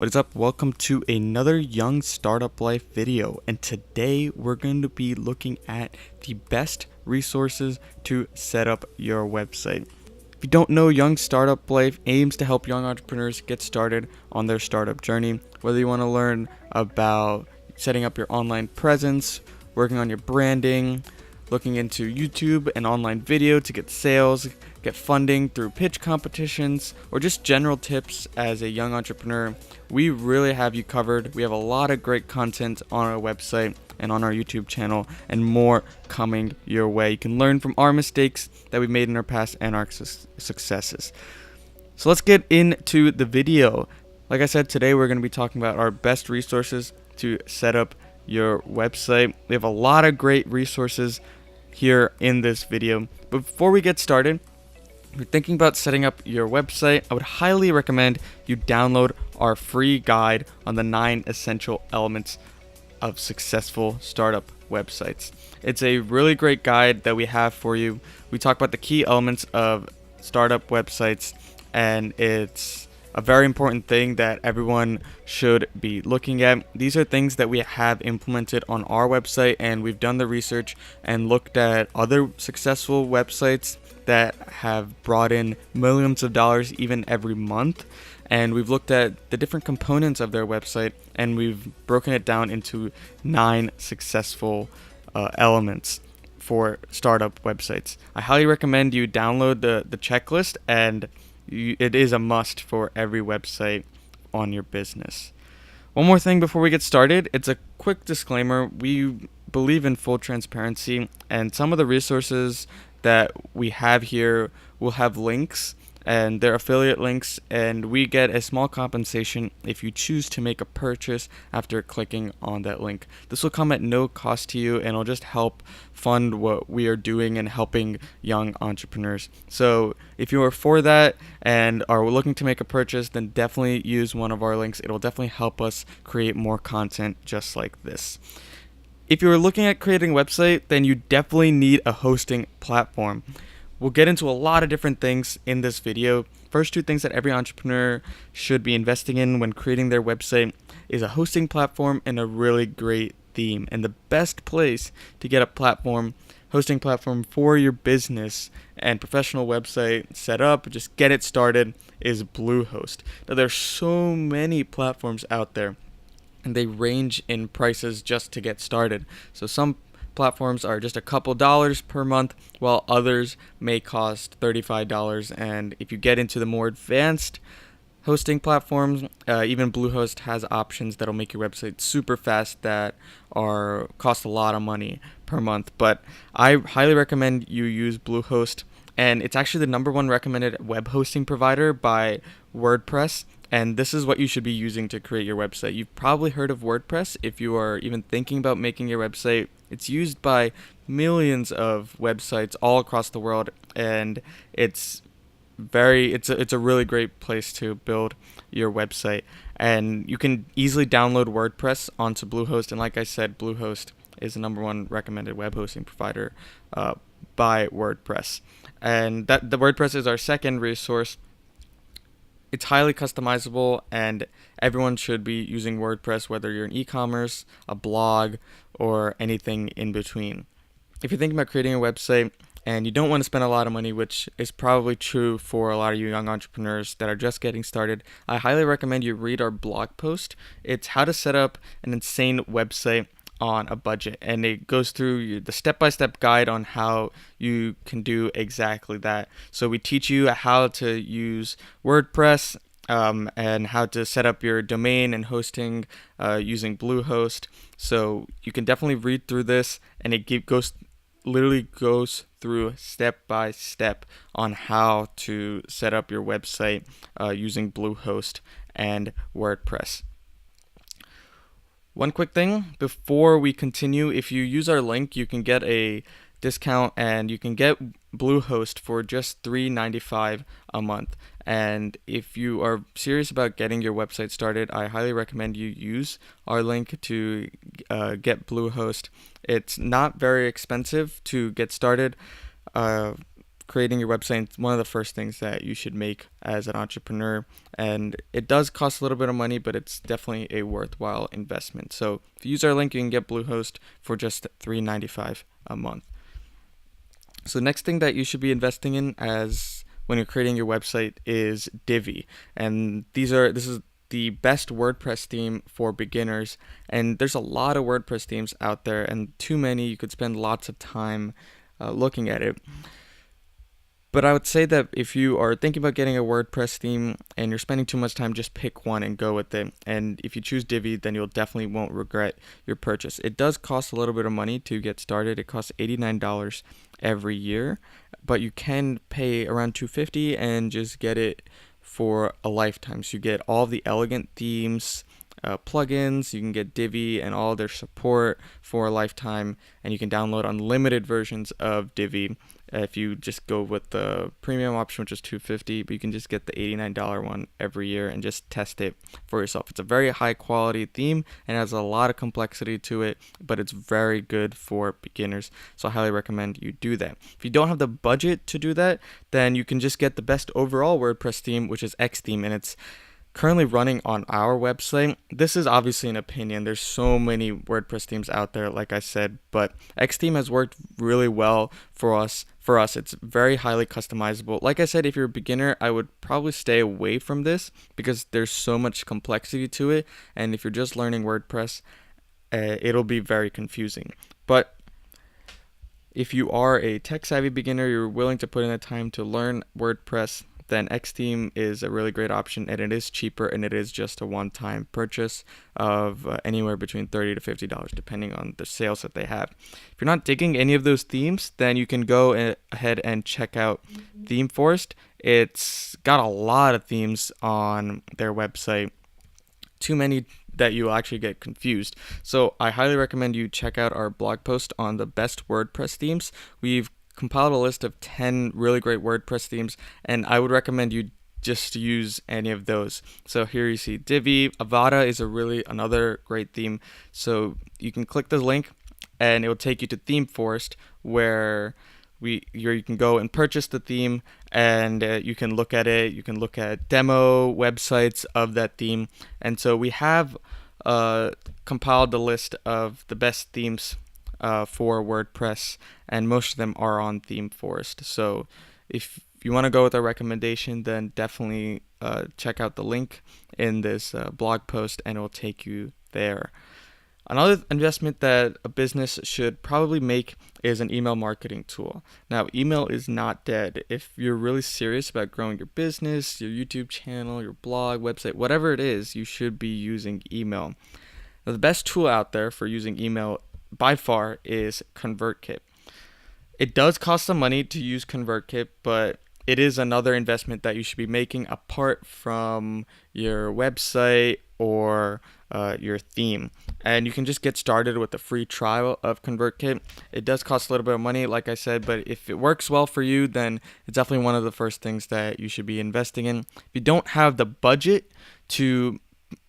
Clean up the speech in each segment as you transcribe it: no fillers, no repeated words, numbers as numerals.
What is up? Welcome to another Young Startup Life video, and today we're going to be looking at the best resources to set up your website. If you don't know, Young Startup Life aims to help young entrepreneurs get started on their startup journey. Whether you want to learn about setting up your online presence, working on your branding, looking into YouTube and online video to get sales, get funding through pitch competitions, or just general tips as a young entrepreneur, we really have you covered. We have a lot of great content on our website and on our YouTube channel, and more coming your way. You can learn from our mistakes that we've made in our past and our successes. So let's get into the video. Like I said, today we're going to be talking about our best resources to set up your website. We have a lot of great resources here in this video. But before we get started, if you're thinking about setting up your website, I would highly recommend you download our free guide on the 9 essential elements of successful startup websites. It's a really great guide that we have for you. We talk about the key elements of startup websites, and it's a very important thing that everyone should be looking at. These are things that we have implemented on our website, and we've done the research and looked at other successful websites that have brought in millions of dollars even every month. And we've looked at the different components of their website, and we've broken it down into 9 successful elements for startup websites. I highly recommend you download the checklist, and it is a must for every website on your business. One more thing before we get started, it's a quick disclaimer. We believe in full transparency, and some of the resources that we have here will have links, and they're affiliate links, and we get a small compensation if you choose to make a purchase after clicking on that link. This will come at no cost to you, and it'll just help fund what we are doing and helping young entrepreneurs. So if you are for that and are looking to make a purchase, then definitely use one of our links. It'll definitely help us create more content just like this. If you're looking at creating a website, then you definitely need a hosting platform. We'll get into a lot of different things in this video. First 2 things that every entrepreneur should be investing in when creating their website is a hosting platform and a really great theme. And the best place to get a hosting platform for your business and professional website set up, just get it started, is Bluehost. Now there's so many platforms out there, and they range in prices just to get started. So some platforms are just a couple dollars per month, while others may cost $35. And if you get into the more advanced hosting platforms, even Bluehost has options that'll make your website super fast that cost a lot of money per month. But I highly recommend you use Bluehost, and it's actually the #1 recommended web hosting provider by WordPress. And this is what you should be using to create your website. You've probably heard of WordPress if you are even thinking about making your website. It's used by millions of websites all across the world, and it's a really great place to build your website. And you can easily download WordPress onto Bluehost, and like I said, Bluehost is the #1 recommended web hosting provider by WordPress. And the WordPress is our second resource. It's highly customizable, and everyone should be using WordPress, whether you're in e-commerce, a blog, or anything in between. If you're thinking about creating a website and you don't want to spend a lot of money, which is probably true for a lot of you young entrepreneurs that are just getting started, I highly recommend you read our blog post. It's how to set up an insane website on a budget, and it goes through the step-by-step guide on how you can do exactly that. So we teach you how to use WordPress and how to set up your domain and hosting using Bluehost. So you can definitely read through this, and it literally goes through step by step on how to set up your website using Bluehost and WordPress. One quick thing before we continue, if you use our link, you can get a discount, and you can get Bluehost for just $3.95 a month. And if you are serious about getting your website started, I highly recommend you use our link to get Bluehost. It's not very expensive to get started. creating your website. It's one of the first things that you should make as an entrepreneur, and it does cost a little bit of money, but it's definitely a worthwhile investment. So if you use our link, you can get Bluehost for just $3.95 a month. So next thing that you should be investing in as when you're creating your website is Divi, and this is the best WordPress theme for beginners. And there's a lot of WordPress themes out there, and too many. You could spend lots of time looking at it. But I would say that if you are thinking about getting a WordPress theme and you're spending too much time, just pick one and go with it. And if you choose Divi, then you'll definitely won't regret your purchase. It does cost a little bit of money to get started. It costs $89 every year, but you can pay around $250 and just get it for a lifetime. So you get all the elegant themes, plugins, you can get Divi and all their support for a lifetime, and you can download unlimited versions of Divi if you just go with the premium option, which is $250, but you can just get the $89 one every year and just test it for yourself. It's a very high quality theme and has a lot of complexity to it, but it's very good for beginners, so I highly recommend you do that. If you don't have the budget to do that, then you can just get the best overall WordPress theme, which is Xtheme, and it's currently running on our website. This is obviously an opinion. There's so many WordPress themes out there, like I said, but Xtheme has worked really well for us. It's very highly customizable. Like I said, if you're a beginner, I would probably stay away from this because there's so much complexity to it, and if you're just learning WordPress, it'll be very confusing. But if you are a tech-savvy beginner, you're willing to put in the time to learn WordPress, then Xtheme is a really great option, and it is cheaper, and it is just a one-time purchase of anywhere between $30 to $50, depending on the sales that they have. If you're not digging any of those themes, then you can go ahead and check out ThemeForest. It's got a lot of themes on their website, too many that you'll actually get confused. So I highly recommend you check out our blog post on the best WordPress themes. We've compiled a list of 10 really great WordPress themes, and I would recommend you just use any of those. So here you see Divi. Avada is another great theme. So you can click the link and it will take you to ThemeForest, where you can go and purchase the theme, and you can look at it. You can look at demo websites of that theme. And so we have compiled the list of the best themes for WordPress, and most of them are on ThemeForest. So if you want to go with our recommendation, then definitely check out the link in this blog post, and it will take you there. Another investment that a business should probably make is an email marketing tool. Now, email is not dead. If you're really serious about growing your business, your YouTube channel, your blog, website, whatever it is, you should be using email. Now, the best tool out there for using email by far is ConvertKit. It does cost some money to use ConvertKit, but it is another investment that you should be making apart from your website or your theme. And you can just get started with a free trial of ConvertKit. It does cost a little bit of money, like I said, but if it works well for you, then it's definitely one of the first things that you should be investing in. If you don't have the budget to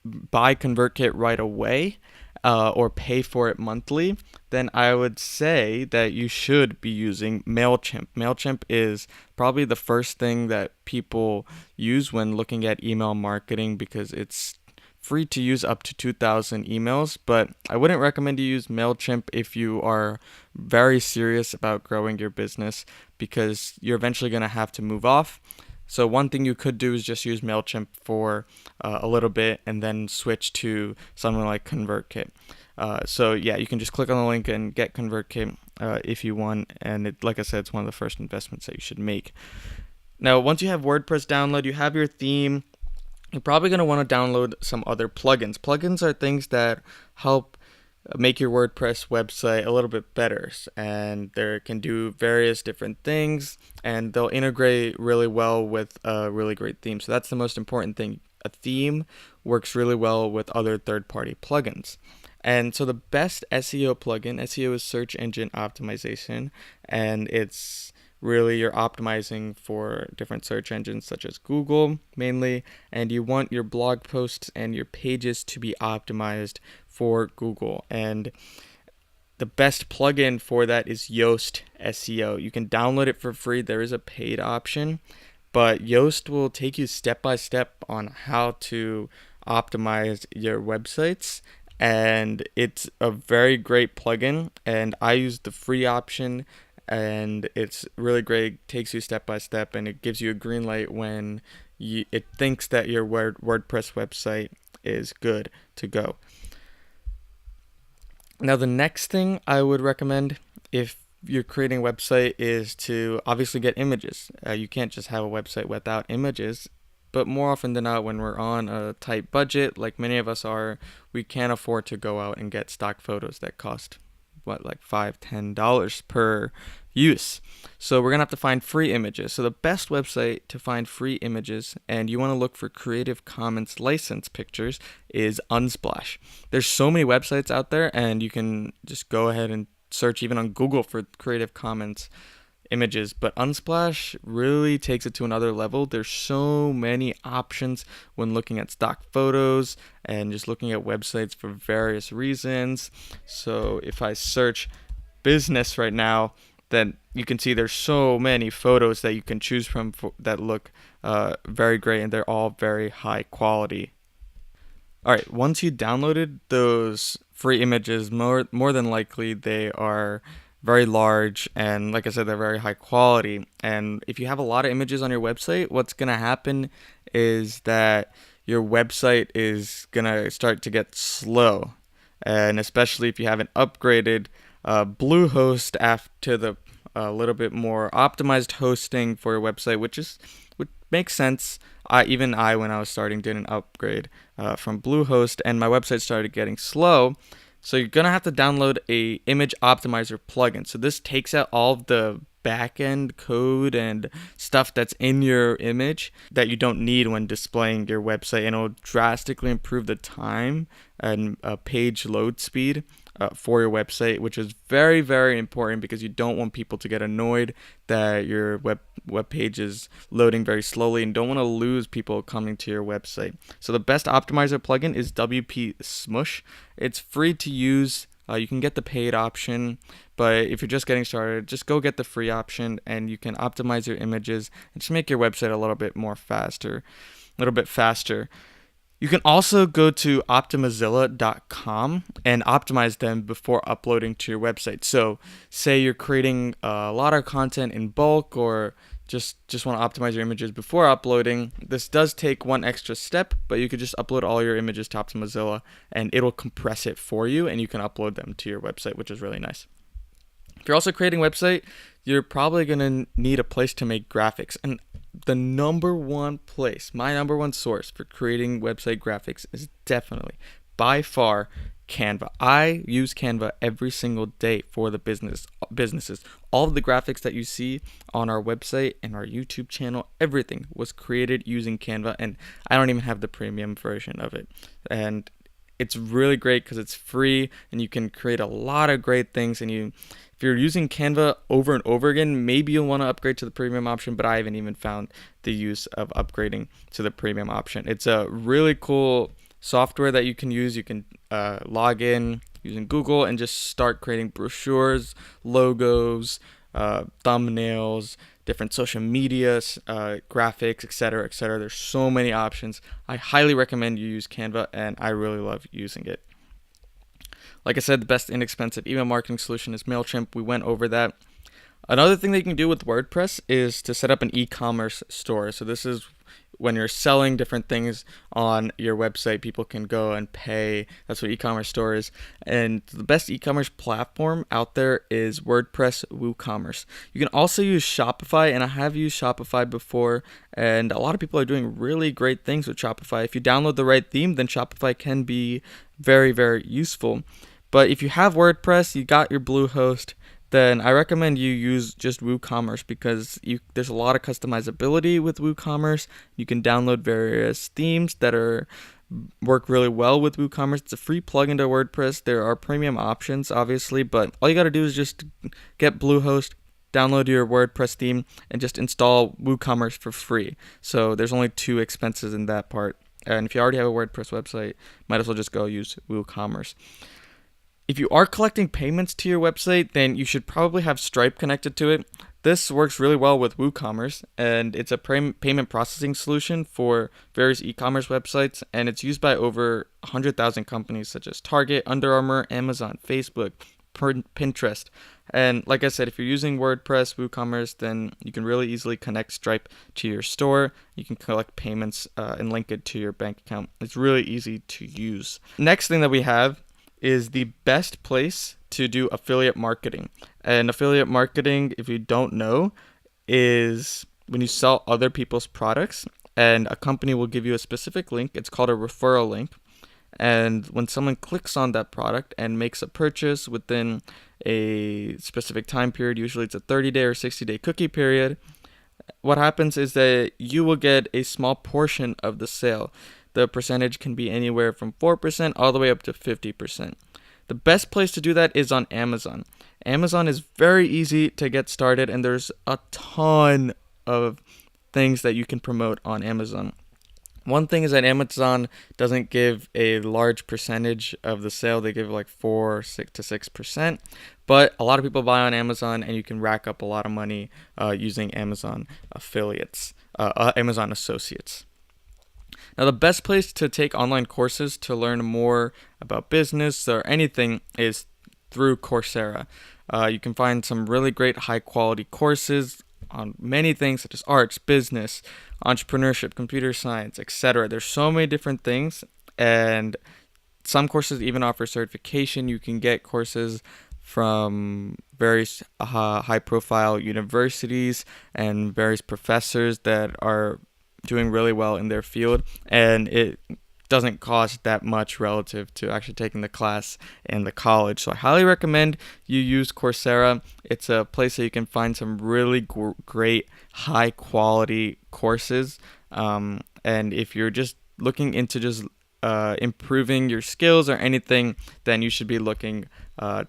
buy ConvertKit right away, or pay for it monthly, then I would say that you should be using MailChimp. MailChimp is probably the first thing that people use when looking at email marketing because it's free to use up to 2,000 emails, but I wouldn't recommend you use MailChimp if you are very serious about growing your business because you're eventually going to have to move off. So one thing you could do is just use MailChimp for a little bit and then switch to something like ConvertKit. So yeah, you can just click on the link and get ConvertKit if you want. And like I said, it's one of the first investments that you should make. Now, once you have WordPress download, you have your theme, you're probably going to want to download some other plugins. Plugins are things that help make your WordPress website a little bit better, and they can do various different things, and they'll integrate really well with a really great theme. So that's the most important thing. A theme works really well with other third-party plugins. And so the best SEO plugin, SEO is search engine optimization, and it's really you're optimizing for different search engines such as Google mainly, and you want your blog posts and your pages to be optimized for Google. And the best plugin for that is Yoast SEO. You can download it for free. There is a paid option, but Yoast will take you step by step on how to optimize your websites, and it's a very great plugin, and I use the free option, and it's really great. It takes you step by step, and it gives you a green light when it thinks that your WordPress website is good to go. Now, the next thing I would recommend if you're creating a website is to obviously get images. You can't just have a website without images, but more often than not, when we're on a tight budget, like many of us are, we can't afford to go out and get stock photos that cost, like $5-10 per use. So we're gonna have to find free images. So the best website to find free images, and you want to look for Creative Commons license pictures, is Unsplash. There's so many websites out there, and you can just go ahead and search even on Google for Creative Commons images, but Unsplash really takes it to another level. There's so many options when looking at stock photos and just looking at websites for various reasons. So if I search business right now, then you can see there's so many photos that you can choose from that look very great, and they're all very high quality. All right, once you downloaded those free images, more than likely they are very large, and like I said, they're very high quality. And if you have a lot of images on your website, what's going to happen is that your website is going to start to get slow. And especially if you haven't upgraded Bluehost after the little bit more optimized hosting for your website, which makes sense. Even I, when I was starting, did an upgrade from Bluehost, and my website started getting slow. So you're gonna have to download a image optimizer plugin. So this takes out all of the backend code and stuff that's in your image that you don't need when displaying your website, and it'll drastically improve the time and page load speed for your website, which is very, very important because you don't want people to get annoyed that your web page is loading very slowly, and don't want to lose people coming to your website. So the best optimizer plugin is WP Smush. It's free to use. You can get the paid option, but if you're just getting started, just go get the free option, and you can optimize your images and just make your website a little bit faster. You can also go to optimizilla.com and optimize them before uploading to your website. So say you're creating a lot of content in bulk, or just want to optimize your images before uploading. This does take one extra step, but you could just upload all your images to Optimizilla, and it'll compress it for you, and you can upload them to your website, which is really nice. If you're also creating a website, you're probably going to need a place to make graphics. And the number one place, my number one source for creating website graphics is definitely, by far, Canva. I use Canva every single day for the businesses. All of the graphics that you see on our website and our YouTube channel, everything was created using Canva, and I don't even have the premium version of it. And it's really great because it's free, and you can create a lot of great things. And if you're using Canva over and over again, maybe you'll want to upgrade to the premium option, but I haven't even found the use of upgrading to the premium option. It's a really cool software that you can use. You can log in using Google and just start creating brochures, logos, thumbnails, different social media, graphics, etc., etc. There's so many options. I highly recommend you use Canva, and I really love using it. Like I said, the best inexpensive email marketing solution is MailChimp. We went over that. Another thing that you can do with WordPress is to set up an e-commerce store. So this is when you're selling different things on your website, people can go and pay. That's what e-commerce store is. And the best e-commerce platform out there is WordPress WooCommerce. You can also use Shopify, and I have used Shopify before, and a lot of people are doing really great things with Shopify. If you download the right theme, then Shopify can be very, very useful. But if you have WordPress, you got your Bluehost, then I recommend you use just WooCommerce because there's a lot of customizability with WooCommerce. You can download various themes that work really well with WooCommerce. It's a free plugin to WordPress. There are premium options, obviously, but all you got to do is just get Bluehost, download your WordPress theme, and just install WooCommerce for free. So there's only 2 expenses in that part. And if you already have a WordPress website, might as well just go use WooCommerce. If you are collecting payments to your website, then you should probably have Stripe connected to it. This works really well with WooCommerce, and it's a payment processing solution for various e-commerce websites, and it's used by over 100,000 companies such as Target, Under Armour, Amazon, Facebook, Pinterest. And like I said, if you're using WordPress, WooCommerce, then you can really easily connect Stripe to your store. You can collect payments and link it to your bank account. It's really easy to use. Next thing that we have is the best place to do affiliate marketing. And affiliate marketing, if you don't know, is when you sell other people's products and a company will give you a specific link. It's called a referral link. And when someone clicks on that product and makes a purchase within a specific time period, usually it's a 30-day or 60-day cookie period, what happens is that you will get a small portion of the sale. The percentage can be anywhere from 4% all the way up to 50%. The best place to do that is on Amazon. Amazon is very easy to get started, and there's a ton of things that you can promote on Amazon. One thing is that Amazon doesn't give a large percentage of the sale. They give like 6%. But a lot of people buy on Amazon, and you can rack up a lot of money using Amazon affiliates, Amazon associates. Now, the best place to take online courses to learn more about business or anything is through Coursera. You can find some really great high quality courses on many things such as arts, business, entrepreneurship, computer science, etc. There's so many different things, and some courses even offer certification. You can get courses from various high profile universities and various professors that are doing really well in their field, and it doesn't cost that much relative to actually taking the class in the college. So I highly recommend you use Coursera. It's a place that you can find some really great high quality courses, and if you're just looking into just improving your skills or anything, then you should be looking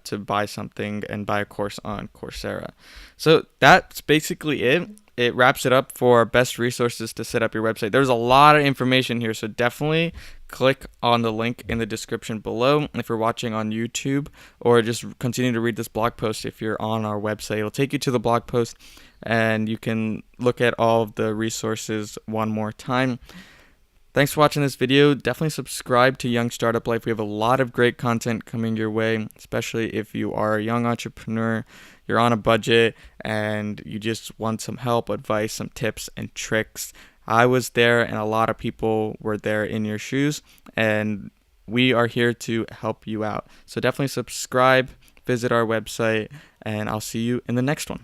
to buy something and buy a course on Coursera. So that's basically it. It wraps it up for best resources to set up your website. There's a lot of information here, so definitely click on the link in the description below if you're watching on YouTube, or just continue to read this blog post if you're on our website. It'll take you to the blog post, and you can look at all of the resources one more time. Thanks for watching this video. Definitely subscribe to Young Startup Life. We have a lot of great content coming your way, especially if you are a young entrepreneur, you're on a budget, and you just want some help, advice, some tips and tricks. I was there, and a lot of people were there in your shoes, and we are here to help you out. So definitely subscribe, visit our website, and I'll see you in the next one.